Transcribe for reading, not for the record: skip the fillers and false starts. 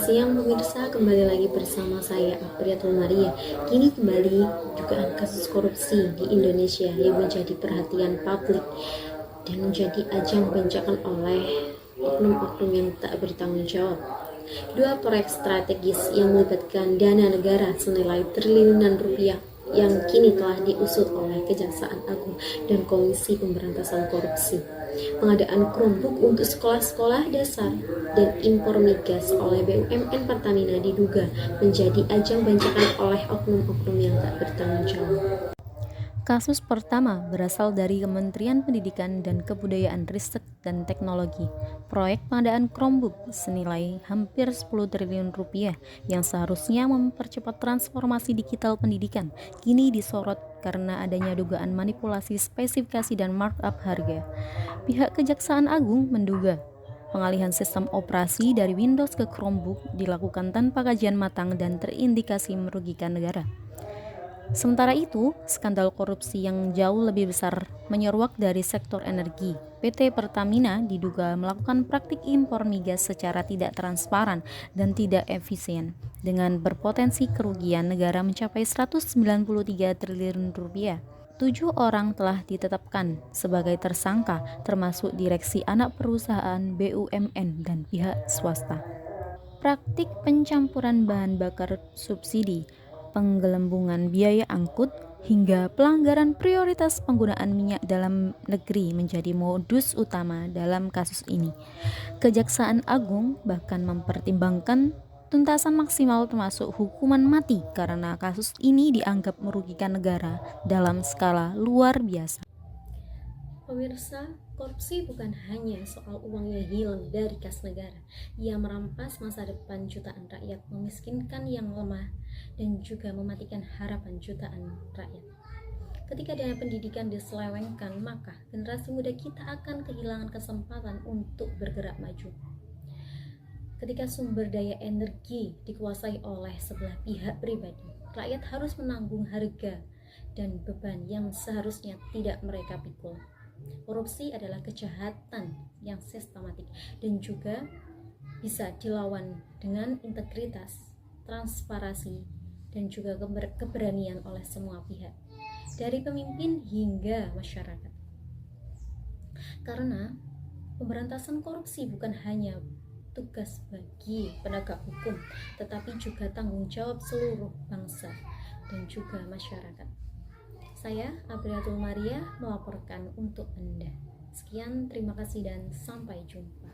siang pemirsa, kembali lagi bersama saya Apriatul Maria. Kini kembali dugaan kasus korupsi di Indonesia yang menjadi perhatian publik dan menjadi ajang penjagaan oleh oknum-oknum yang tak bertanggung jawab. Dua proyek strategis yang melibatkan dana negara senilai triliunan rupiah yang kini telah diusut oleh Kejaksaan Agung dan Komisi Pemberantasan Korupsi. Pengadaan Chromebook untuk sekolah-sekolah dasar dan impor migas oleh BUMN Pertamina diduga menjadi ajang bancakan oleh oknum-oknum yang tak bertanggung jawab. Kasus pertama berasal dari Kementerian Pendidikan dan Kebudayaan Riset dan Teknologi. Proyek pengadaan Chromebook senilai hampir 10 triliun rupiah yang seharusnya mempercepat transformasi digital pendidikan kini disorot karena adanya dugaan manipulasi spesifikasi dan markup harga. Pihak Kejaksaan Agung menduga pengalihan sistem operasi dari Windows ke Chromebook dilakukan tanpa kajian matang dan terindikasi merugikan negara. Sementara itu, skandal korupsi yang jauh lebih besar menyeruak dari sektor energi. PT Pertamina diduga melakukan praktik impor migas secara tidak transparan dan tidak efisien, dengan berpotensi kerugian negara mencapai 193 triliun rupiah. 7 orang telah ditetapkan sebagai tersangka, termasuk direksi anak perusahaan BUMN dan pihak swasta. Praktik pencampuran bahan bakar subsidi, penggelembungan biaya angkut, hingga pelanggaran prioritas penggunaan minyak dalam negeri menjadi modus utama dalam kasus ini. Kejaksaan Agung bahkan mempertimbangkan tuntasan maksimal termasuk hukuman mati karena kasus ini dianggap merugikan negara dalam skala luar biasa. Pemirsa, korupsi bukan hanya soal uang yang hilang dari kas negara. Ia merampas masa depan jutaan rakyat, memiskinkan yang lemah, dan juga mematikan harapan jutaan rakyat. Ketika dana pendidikan diselewengkan, maka generasi muda kita akan kehilangan kesempatan untuk bergerak maju. Ketika sumber daya energi dikuasai oleh sebelah pihak pribadi, rakyat harus menanggung harga dan beban yang seharusnya tidak mereka pikul. Korupsi adalah kejahatan yang sistematik dan juga bisa dilawan dengan integritas, transparansi, dan juga keberanian oleh semua pihak, dari pemimpin hingga masyarakat. Karena pemberantasan korupsi bukan hanya tugas bagi penegak hukum, tetapi juga tanggung jawab seluruh bangsa dan juga masyarakat. Saya, Apriatul Maria, melaporkan untuk Anda. Sekian, terima kasih dan sampai jumpa.